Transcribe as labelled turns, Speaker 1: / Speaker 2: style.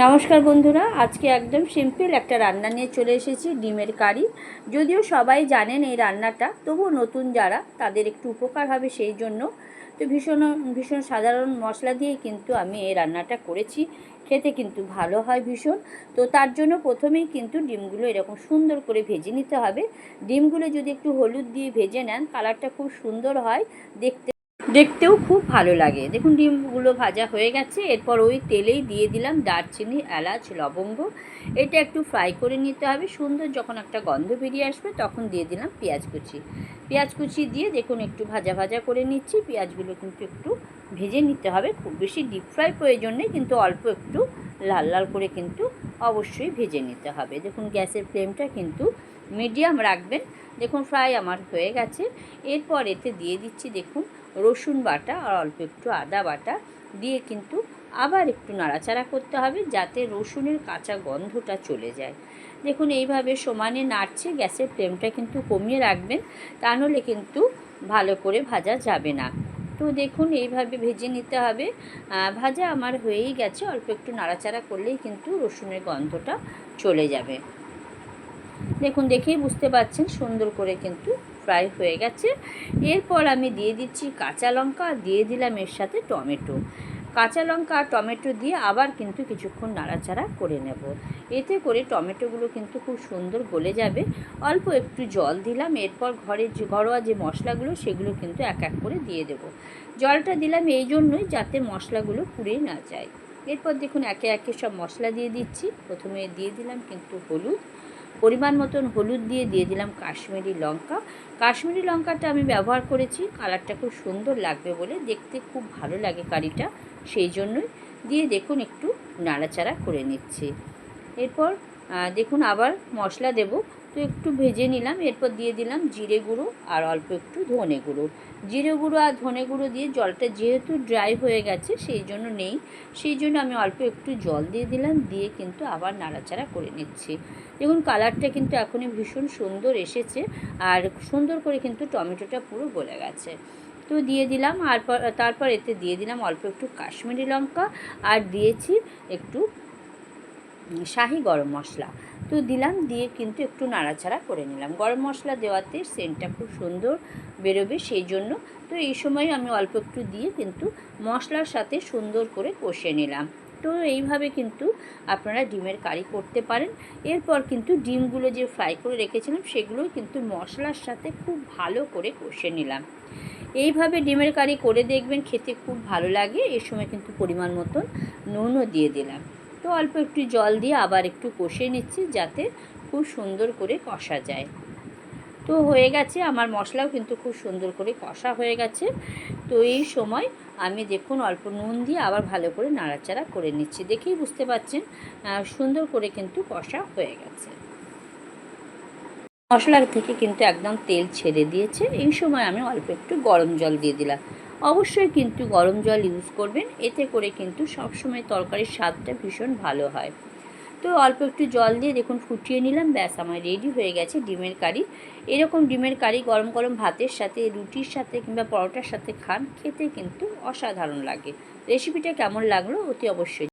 Speaker 1: নমস্কার বন্ধুরা, আজকে একদম সিম্পল একটা রান্না নিয়ে চলে এসেছি, ডিমের কারি। যদিও সবাই জানেন এই রান্নাটা, তবুও নতুন যারা তাদের একটু উপকার হবে সেই জন্য। তো ভীষণ ভীষণ সাধারণ মশলা দিয়েই কিন্তু আমি এই রান্নাটা করেছি। খেতে কিন্তু ভালো হয় ভীষণ। তো তার জন্য প্রথমেই কিন্তু ডিমগুলো এরকম সুন্দর করে ভেজে নিতে হবে। ডিমগুলো যদি একটু হলুদ দিয়ে ভেজে নেন, কালারটা খুব সুন্দর হয়, দেখতেও খুব ভালো লাগে। দেখুন ডিমগুলো ভাজা হয়ে গেছে। এরপর ওই তেলেই দিয়ে দিলাম দারচিনি, এলাচ, লবঙ্গ। এটা একটু ফ্রাই করে নিতে হবে। সুন্দর যখন একটা গন্ধ বেরিয়ে আসবে তখন দিয়ে দিলাম পেঁয়াজ কুচি। পেঁয়াজ কুচি দিয়ে দেখুন একটু ভাজা ভাজা করে নিচ্ছি। পেঁয়াজগুলো কিন্তু একটু ভেজে নিতে হবে, খুব বেশি ডিপ ফ্রাই প্রয়োজন নেই, কিন্তু অল্প একটু লাল লাল করে কিন্তু অবশ্যই ভেজে নিতে হবে। দেখুন গ্যাসের ফ্লেমটা কিন্তু মিডিয়াম রাখবেন। দেখুন ফ্রাই আমার হয়ে গেছে। এরপর এতে দিয়ে দিচ্ছি দেখুন রসুন বাটা আর অল্প একটু আদা বাটা দিয়ে কিন্তু আবার একটু নাড়াচাড়া করতে হবে, যাতে রসুনের কাঁচা গন্ধটা চলে যায়। দেখুন এইভাবে সমানে নাড়ছে। গ্যাসের ফ্লেমটা কিন্তু কমিয়ে রাখবেন, তা নাহলে কিন্তু ভালো করে ভাজা যাবে না। তো দেখুন এইভাবে ভেজে নিতে হবে। ভাজা আমার হয়েই গেছে। অল্প একটু নাড়াচাড়া করলেই কিন্তু রসুনের গন্ধটা চলে যাবে। দেখুন দেখেই বুঝতে পারছেন সুন্দর করে কিন্তু ফ্রাই হয়ে গেছে। এরপর আমি দিয়ে দিচ্ছি কাঁচা লঙ্কা, দিয়ে দিলাম এর সাথে টমেটো। কাঁচা লঙ্কা আর টমেটো দিয়ে আবার কিন্তু কিছুক্ষণ নাড়াচাড়া করে নেব। এতে করে টমেটোগুলো কিন্তু খুব সুন্দর গলে যাবে। অল্প একটু জল দিলাম। এরপর ঘরোয়া যে মশলাগুলো সেগুলো কিন্তু এক এক করে দিয়ে দেব। জলটা দিলাম এই জন্যই যাতে মশলাগুলো পুড়ে না যায়। এরপর দেখুন একে একে সব মশলা দিয়ে দিচ্ছি। প্রথমে দিয়ে দিলাম কিন্তু হলুদ, পরিমাণ মতন হলুদ দিয়ে দিলাম কাশ্মীরি লঙ্কা। কাশ্মীরি লঙ্কাটা আমি ব্যবহার করেছি, কালারটা খুব সুন্দর লাগবে বলে, দেখতে খুব ভালো লাগে কারিটা, সেই জন্যই দিয়ে দেখুন একটু নাড়াচাড়া করে নিচ্ছি। এরপর দেখুন আবার মশলা দেব, তো একটু ভেজে নিলাম। এরপর দিয়ে দিলাম জিরে গুঁড়ো আর অল্প একটু ধনে গুঁড়ো। জিরে গুঁড়ো আর ধনে গুঁড়ো দিয়ে জলটা যেহেতু ড্রাই হয়ে গেছে সেই জন্য আমি অল্প একটু জল দিয়ে দিলাম, দিয়ে কিন্তু আবার নাড়াচাড়া করে নিচ্ছি। দেখুন কালারটা কিন্তু এখনই ভীষণ সুন্দর এসেছে, আর সুন্দর করে কিন্তু টমেটোটা পুরো গলে গেছে। তো দিয়ে দিলাম। আর তারপর এতে দিয়ে দিলাম অল্প একটু কাশ্মীরি লঙ্কা, আর দিয়েছি একটু শাহি গরম মশলা। তো দিলাম, দিয়ে কিন্তু একটু নাড়াচাড়া করে নিলাম। গরম মশলা দেওয়াতে সেন্টটা খুব সুন্দর বেরোবে সেই জন্য। তো এই সময় আমি অল্প একটু দিয়ে কিন্তু মশলার সাথে সুন্দর করে কষে নিলাম। তো এইভাবে কিন্তু আপনারা ডিমের কারি করতে পারেন। এরপর কিন্তু ডিমগুলো যে ফ্রাই করে রেখেছিলাম সেগুলোই কিন্তু মশলার সাথে খুব ভালো করে কষে নিলাম। এইভাবে ডিমের কারি করে দেখবেন, খেতে খুব ভালো লাগে। এর সময় কিন্তু পরিমাণ মতন নুনও দিয়ে দিলাম। তো অল্প একটু জল দিয়ে আবার একটু কষিয়ে নিচ্ছি, যাতে খুব সুন্দর করে কষা যায়। তো হয়ে গেছে, আমার মশলাও কিন্তু খুব সুন্দর করে কষা হয়ে গেছে। তো এই সময় আমি দেখুন অল্প নুন দিয়ে আবার ভালো করে নাড়াচাড়া করে নিচ্ছি। দেখেই বুঝতে পারছেন সুন্দর করে কিন্তু কষা হয়ে গেছে। মশলা থেকে কিন্তু একদম তেল ছেড়ে দিয়েছে। এই সময় আমি অল্প একটু গরম জল দিয়ে দিলাম। অবশ্যই কিন্তু গরম জল ইউজ করবেন, এতে করে কিন্তু সবসময় তরকারির স্বাদটা ভীষণ ভালো হয়। তো অল্প একটু জল দিয়ে দেখুন ফুটিয়ে নিলাম। ব্যাস আমার রেডি হয়ে গেছে ডিমের কারি। এরকম ডিমের কারি গরম গরম ভাতের সাথে, রুটির সাথে কিংবা পরোটার সাথে খান, খেতে কিন্তু অসাধারণ লাগে। রেসিপিটা কেমন লাগলো অতি অবশ্যই